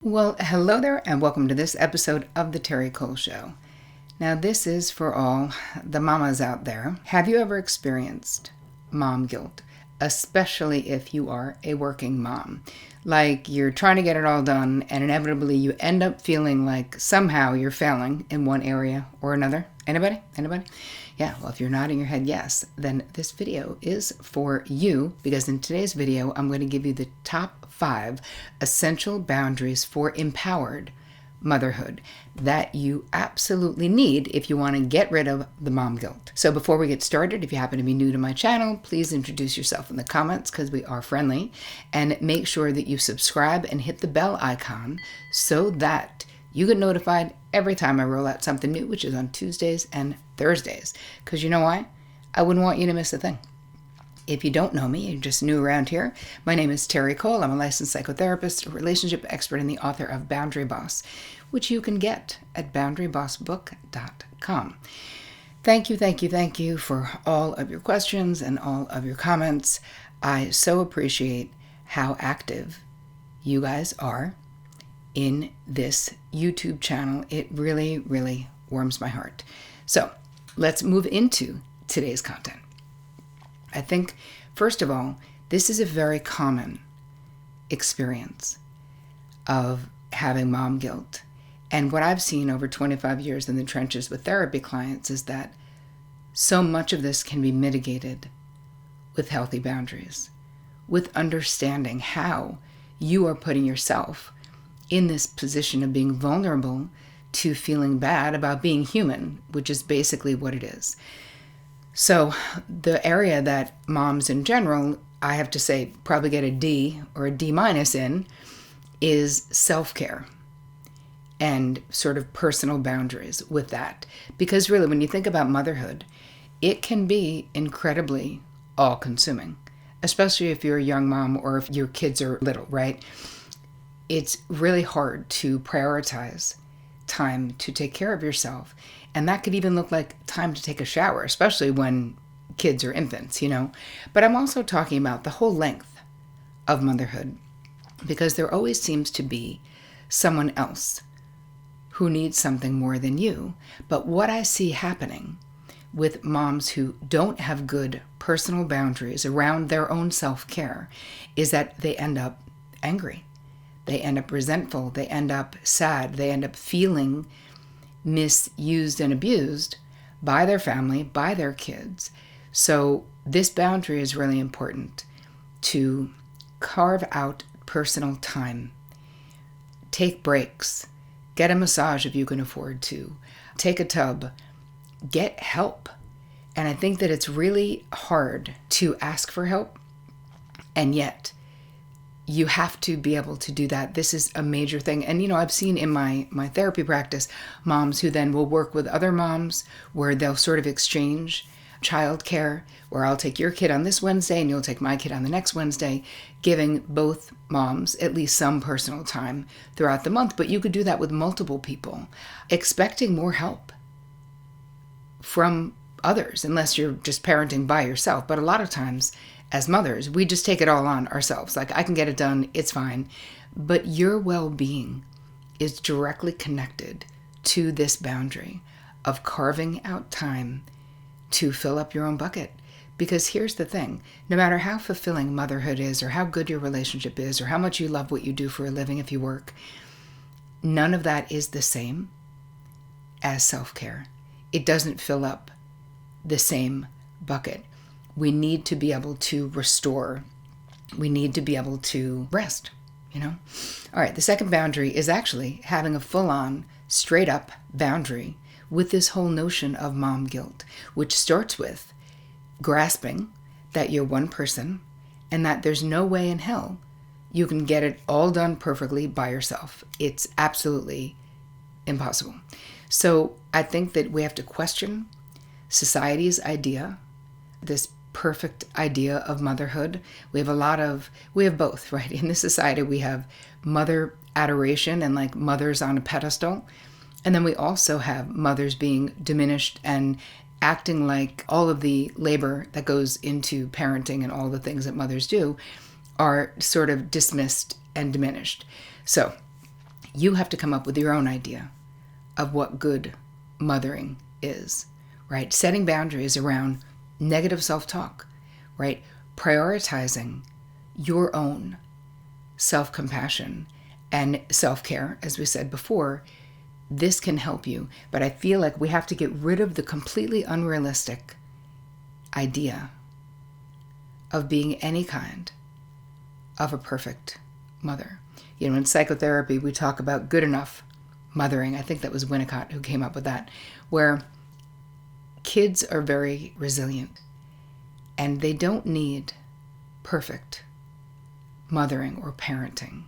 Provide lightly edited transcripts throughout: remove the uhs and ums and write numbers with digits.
Well, hello there, and welcome to this episode of the Terri Cole Show. Now, this is for all the mamas out there. Have you ever experienced mom guilt, especially if you are a working mom? Like you're trying to get it all done, and inevitably you end up feeling like somehow you're failing in one area or another. Anybody? Yeah, well, if you're nodding your head yes, then this video is for you, because in today's video, I'm going to give you the top 5 essential boundaries for empowered motherhood that you absolutely need if you want to get rid of the mom guilt. So before we get started, if you happen to be new to my channel, please introduce yourself in the comments because we are friendly, and make sure that you subscribe and hit the bell icon so that you get notified every time I roll out something new, which is on Tuesdays and Thursdays. Because you know why? I wouldn't want you to miss a thing. If you don't know me, you're just new around here, my name is Terri Cole. I'm a licensed psychotherapist, a relationship expert, and the author of Boundary Boss, which you can get at boundarybossbook.com. Thank you for all of your questions and all of your comments. I so appreciate how active you guys are in this YouTube channel. It really, really warms my heart. So let's move into today's content. I think, first of all, this is a very common experience of having mom guilt. And what I've seen over 25 years in the trenches with therapy clients is that so much of this can be mitigated with healthy boundaries, with understanding how you are putting yourself in this position of being vulnerable to feeling bad about being human, which is basically what it is. So the area that moms in general, I have to say, probably get a D or a D- in is self-care and sort of personal boundaries with that. Because really, when you think about motherhood, it can be incredibly all-consuming, especially if you're a young mom or if your kids are little, right? It's really hard to prioritize time to take care of yourself. And that could even look like time to take a shower, especially when kids are infants, But I'm also talking about the whole length of motherhood, because there always seems to be someone else who needs something more than you. But what I see happening with moms who don't have good personal boundaries around their own self-care is that they end up angry. They end up resentful. They end up sad. They end up feeling misused and abused by their family, by their kids. So this boundary is really important, to carve out personal time. Take breaks. Get a massage if you can afford to. Take a tub. Get help. And I think that it's really hard to ask for help, and yet you have to be able to do that. This is a major thing. And, I've seen in my therapy practice, moms who then will work with other moms where they'll sort of exchange childcare, where I'll take your kid on this Wednesday and you'll take my kid on the next Wednesday, giving both moms at least some personal time throughout the month. But you could do that with multiple people, expecting more help from others, unless you're just parenting by yourself. But a lot of times, as mothers, we just take it all on ourselves. Like, I can get it done, it's fine. But your well-being is directly connected to this boundary of carving out time to fill up your own bucket. Because here's the thing, no matter how fulfilling motherhood is, or how good your relationship is, or how much you love what you do for a living if you work, none of that is the same as self-care. It doesn't fill up the same bucket. We need to be able to restore. We need to be able to rest, All right, the second boundary is actually having a full-on, straight-up boundary with this whole notion of mom guilt, which starts with grasping that you're one person and that there's no way in hell you can get it all done perfectly by yourself. It's absolutely impossible. So I think that we have to question society's idea, this perfect idea of motherhood. We have both, right? In this society, we have mother adoration and like mothers on a pedestal. And then we also have mothers being diminished and acting like all of the labor that goes into parenting and all the things that mothers do are sort of dismissed and diminished. So You have to come up with your own idea of what good mothering is, right? Setting boundaries around negative self-talk, right? Prioritizing your own self-compassion and self-care, as we said before. This can help you, but I feel like we have to get rid of the completely unrealistic idea of being any kind of a perfect mother. In psychotherapy, we talk about good enough mothering. I think that was Winnicott who came up with that, where kids are very resilient and they don't need perfect mothering or parenting.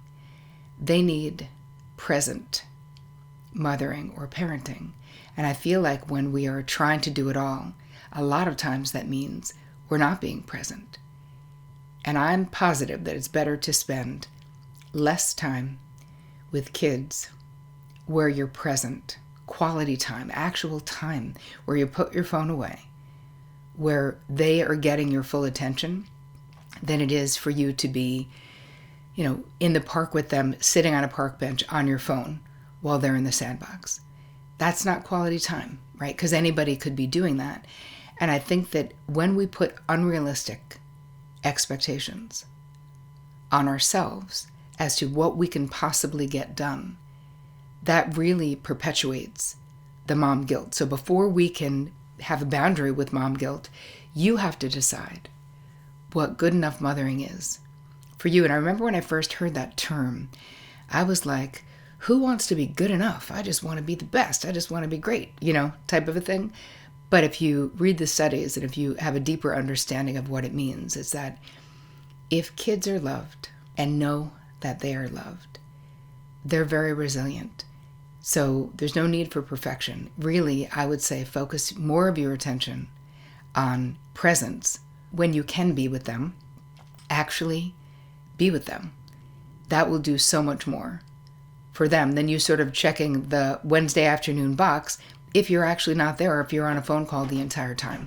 They need present mothering or parenting. And I feel like when we are trying to do it all, a lot of times that means we're not being present. And I'm positive that it's better to spend less time with kids where you're present, quality time, actual time, where you put your phone away, where they are getting your full attention, than it is for you to be, in the park with them, sitting on a park bench on your phone while they're in the sandbox. That's not quality time, right? Because anybody could be doing that. And I think that when we put unrealistic expectations on ourselves as to what we can possibly get done, that really perpetuates the mom guilt. So before we can have a boundary with mom guilt, you have to decide what good enough mothering is for you. And I remember when I first heard that term, I was like, who wants to be good enough? I just want to be the best. I just want to be great, type of a thing. But if you read the studies and if you have a deeper understanding of what it means, it's that if kids are loved and know that they are loved, they're very resilient. So there's no need for perfection. Really, I would say focus more of your attention on presence when you can be with them. Actually be with them. That will do so much more for them than you sort of checking the Wednesday afternoon box if you're actually not there or if you're on a phone call the entire time,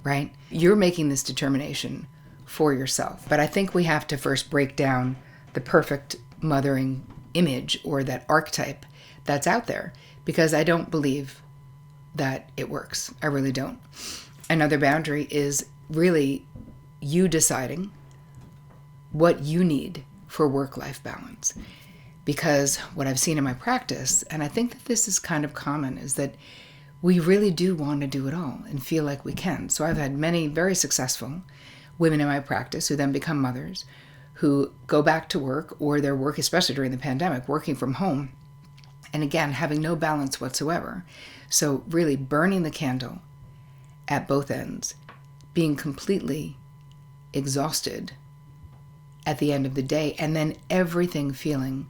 right? You're making this determination for yourself. But I think we have to first break down the perfect mothering image or that archetype that's out there, because I don't believe that it works. I really don't. Another boundary is really you deciding what you need for work-life balance. Because what I've seen in my practice, and I think that this is kind of common, is that we really do want to do it all and feel like we can. So I've had many very successful women in my practice who then become mothers, who go back to work or their work, especially during the pandemic, working from home, and again, having no balance whatsoever. So really burning the candle at both ends, being completely exhausted at the end of the day, and then everything feeling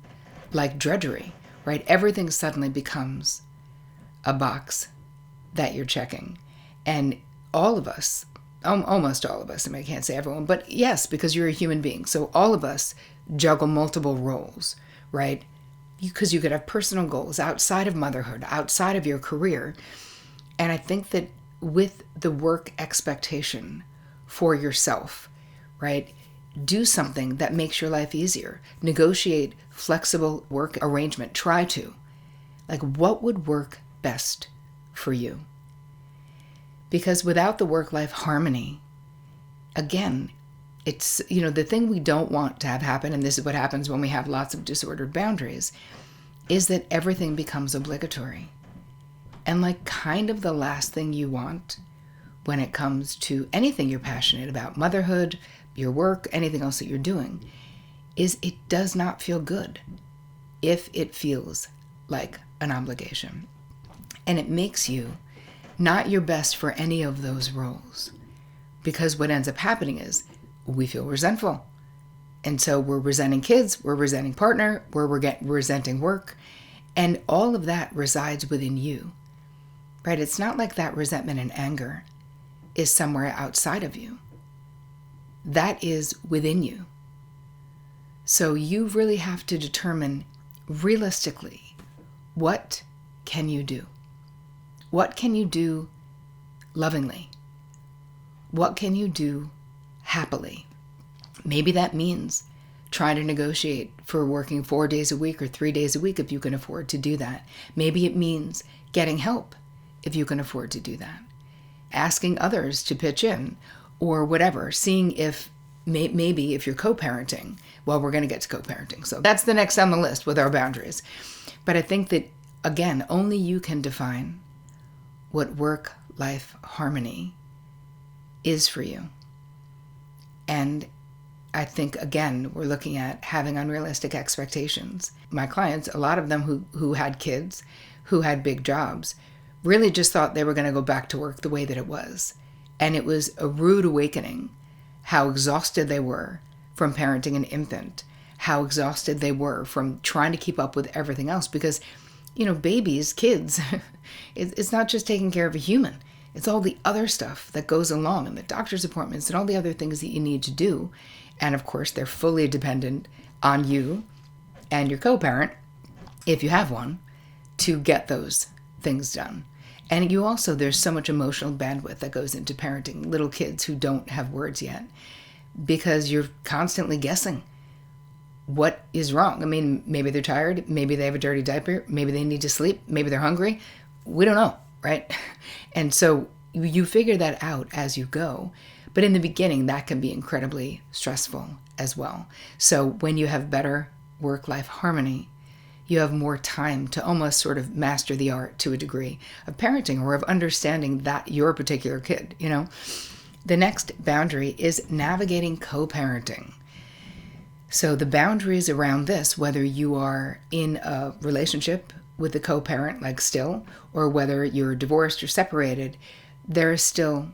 like drudgery, right? Everything suddenly becomes a box that you're checking. And all of us, almost all of us, I mean, I can't say everyone, but yes, because you're a human being. So all of us juggle multiple roles, right? Because you could have personal goals outside of motherhood, outside of your career. And I think that with the work expectation for yourself, right? Do something that makes your life easier. Negotiate flexible work arrangement. Try to. Like, what would work best for you? Because without the work-life harmony, again, it's, the thing we don't want to have happen, and this is what happens when we have lots of disordered boundaries, is that everything becomes obligatory. And like kind of the last thing you want when it comes to anything you're passionate about, motherhood, your work, anything else that you're doing, is it does not feel good if it feels like an obligation. And it makes you not your best for any of those roles. Because what ends up happening is we feel resentful. And so we're resenting kids, we're resenting partner, we're resenting work. And all of that resides within you, right? It's not like that resentment and anger is somewhere outside of you. That is within you. So you really have to determine realistically, what can you do? What can you do lovingly? What can you do happily? Maybe that means Try to negotiate for working 4 days a week or 3 days a week if you can afford to do that. Maybe it means getting help if you can afford to do that. Asking others to pitch in or whatever. Seeing if maybe if you're co-parenting, well, we're going to get to co-parenting. So that's the next on the list with our boundaries. But I think that, again, only you can define what work-life harmony is for you. And I think, again, we're looking at having unrealistic expectations. My clients, a lot of them who had kids, who had big jobs, really just thought they were going to go back to work the way that it was. And it was a rude awakening how exhausted they were from parenting an infant, how exhausted they were from trying to keep up with everything else. Because, babies, kids, it's not just taking care of a human. It's all the other stuff that goes along and the doctor's appointments and all the other things that you need to do. And of course, they're fully dependent on you and your co-parent, if you have one, to get those things done. And you also, there's so much emotional bandwidth that goes into parenting little kids who don't have words yet, because you're constantly guessing what is wrong. I mean, maybe they're tired, maybe they have a dirty diaper, maybe they need to sleep, maybe they're hungry. We don't know, right? And so you figure that out as you go. But in the beginning, that can be incredibly stressful as well. So when you have better work-life harmony, you have more time to almost sort of master the art to a degree of parenting or of understanding that your particular kid, The next boundary is navigating co-parenting. So the boundaries around this, whether you are in a relationship with the co-parent, like still, or whether you're divorced or separated, there is still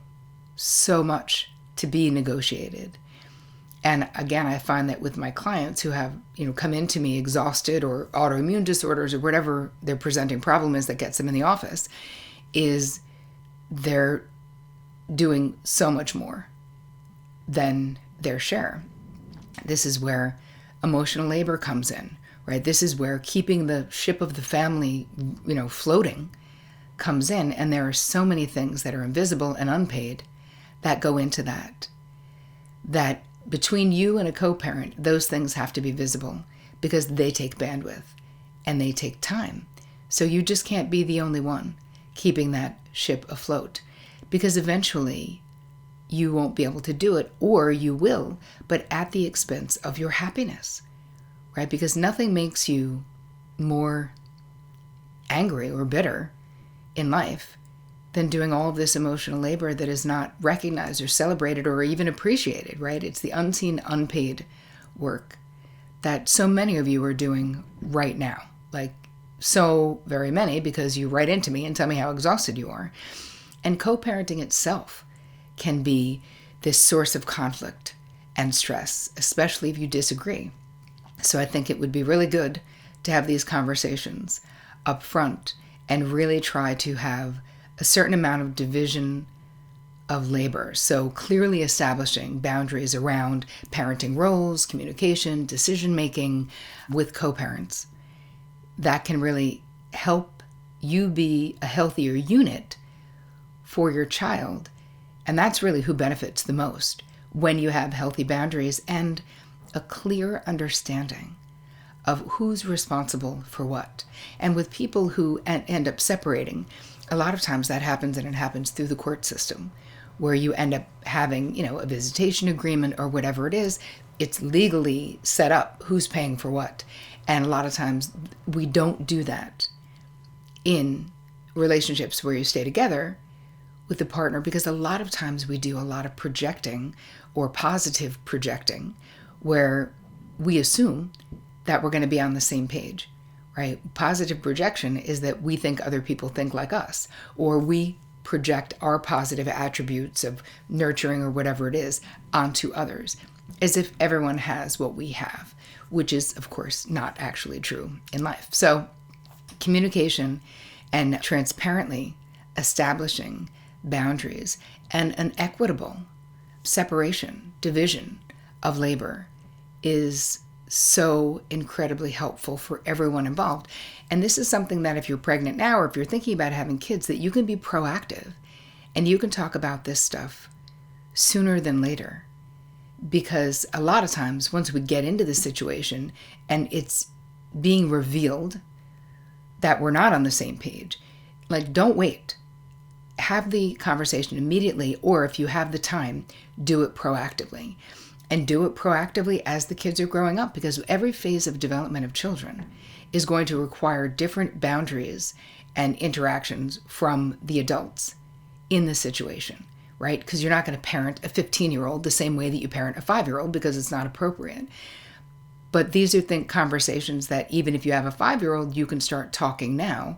so much to be negotiated. And again, I find that with my clients who have, come into me exhausted or autoimmune disorders or whatever their presenting problem is that gets them in the office, is they're doing so much more than their share. This is where emotional labor comes in, right? This is where keeping the ship of the family, floating comes in. And there are so many things that are invisible and unpaid that go into that between you and a co-parent, those things have to be visible because they take bandwidth and they take time. So you just can't be the only one keeping that ship afloat, because eventually you won't be able to do it, or you will, but at the expense of your happiness, right? Because nothing makes you more angry or bitter in life than doing all of this emotional labor that is not recognized or celebrated or even appreciated, right? It's the unseen, unpaid work that so many of you are doing right now. Like so very many, because you write into me and tell me how exhausted you are. And co-parenting itself can be this source of conflict and stress, especially if you disagree. So I think it would be really good to have these conversations up front and really try to have a certain amount of division of labor. So clearly establishing boundaries around parenting roles, communication, decision-making with co-parents. That can really help you be a healthier unit for your child. And that's really who benefits the most when you have healthy boundaries and a clear understanding of who's responsible for what. And with people who end up separating, a lot of times that happens, and it happens through the court system, where you end up having, a visitation agreement or whatever it is. It's legally set up who's paying for what. And a lot of times we don't do that in relationships where you stay together with the partner, because a lot of times we do a lot of projecting or positive projecting where we assume that we're going to be on the same page, right? Positive projection is that we think other people think like us, or we project our positive attributes of nurturing or whatever it is onto others, as if everyone has what we have, which is, of course, not actually true in life. So communication and transparently establishing boundaries and an equitable separation, division of labor is so incredibly helpful for everyone involved. And this is something that if you're pregnant now, or if you're thinking about having kids, that you can be proactive and you can talk about this stuff sooner than later, Because a lot of times, once we get into the situation and it's being revealed that we're not on the same page, like, don't wait. Have the conversation immediately, or if you have the time, do it proactively. And do it proactively as the kids are growing up, because every phase of development of children is going to require different boundaries and interactions from the adults in the situation, right? Because you're not going to parent a 15-year-old the same way that you parent a 5-year-old, because it's not appropriate. But these are conversations that even if you have a 5-year-old, you can start talking now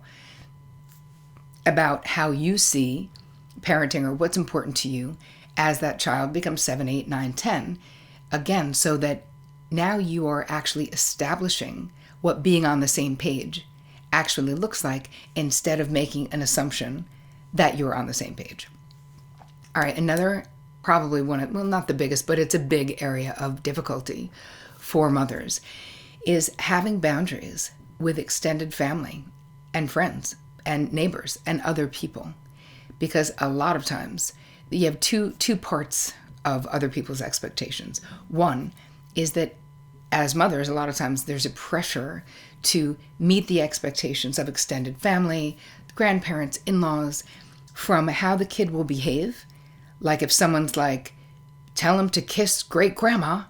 about how you see parenting or what's important to you as that child becomes 7, 8, 9, 10. Again, so that now you are actually establishing what being on the same page actually looks like, instead of making an assumption that you're on the same page. All right, another, probably one of, well, not the biggest, but it's a big area of difficulty for mothers, is having boundaries with extended family and friends and neighbors and other people. Because a lot of times you have two parts of other people's expectations. One is that as mothers, a lot of times there's a pressure to meet the expectations of extended family, grandparents, in-laws, from how the kid will behave. Like if someone's like, tell him to kiss great grandma,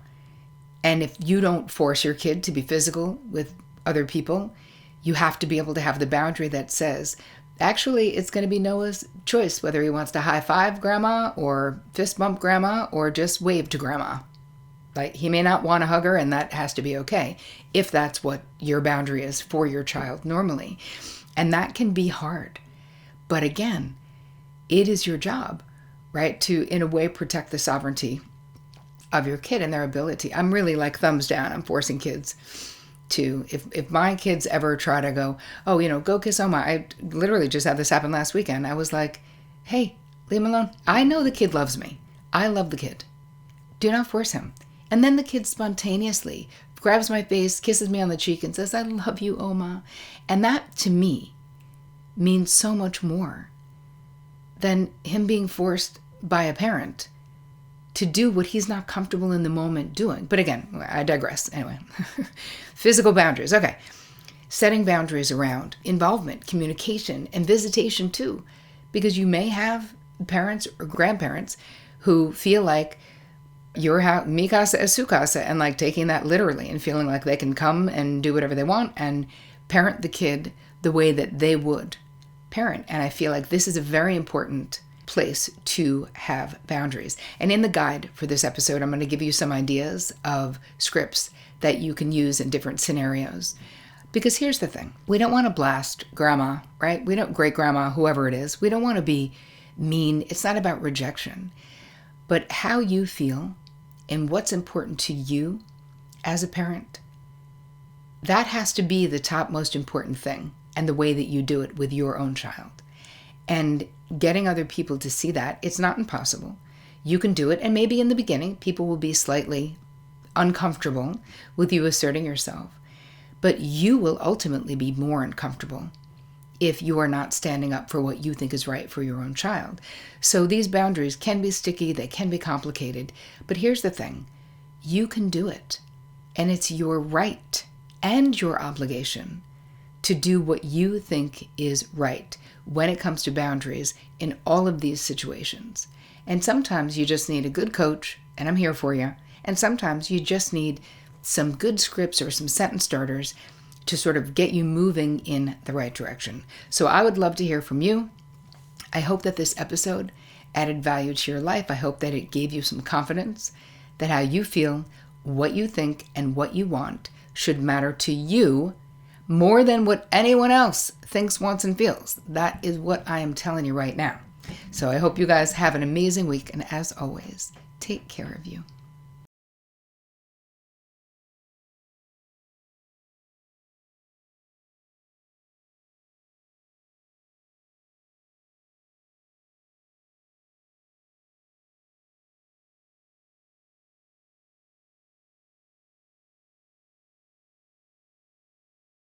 and if you don't force your kid to be physical with other people, you have to be able to have the boundary that says, actually, it's going to be Noah's choice whether he wants to high five grandma or fist bump grandma or just wave to grandma. Like, he may not want to hug her, and that has to be okay if that's what your boundary is for your child normally. And that can be hard. But again, it is your job, right, to, in a way, protect the sovereignty of your kid and their ability. I'm really like thumbs down. I'm forcing kids to, if my kids ever try to go, oh, go kiss Oma. I literally just had this happen last weekend. I was like, hey, leave him alone. I know the kid loves me. I love the kid. Do not force him. And then the kid spontaneously grabs my face, kisses me on the cheek, and says, I love you, Oma. And that, to me, means so much more than him being forced by a parent to do what he's not comfortable in the moment doing. But again, I digress. Anyway, physical boundaries. Okay. Setting boundaries around involvement, communication, and visitation too. Because you may have parents or grandparents who feel like you're mi casa es su casa, and like taking that literally and feeling like they can come and do whatever they want and parent the kid the way that they would parent. And I feel like this is a very important place to have boundaries. And in the guide for this episode, I'm going to give you some ideas of scripts that you can use in different scenarios. Because here's the thing. We don't want to blast grandma, right? We don't, great grandma, whoever it is. We don't want to be mean. It's not about rejection. But how you feel and what's important to you as a parent, that has to be the top most important thing, and the way that you do it with your own child. And getting other people to see that, it's not impossible. You can do it, and maybe in the beginning, people will be slightly uncomfortable with you asserting yourself. But you will ultimately be more uncomfortable if you are not standing up for what you think is right for your own child. So these boundaries can be sticky, they can be complicated, but here's the thing. You can do it, and it's your right and your obligation to do what you think is right when it comes to boundaries in all of these situations. And sometimes you just need a good coach, and I'm here for you, and sometimes you just need some good scripts or some sentence starters to sort of get you moving in the right direction. So I would love to hear from you. I hope that this episode added value to your life. I hope that it gave you some confidence that how you feel, what you think, and what you want should matter to you more than what anyone else thinks, wants, and feels. That is what I am telling you right now. So I hope you guys have an amazing week. And as always, take care of you.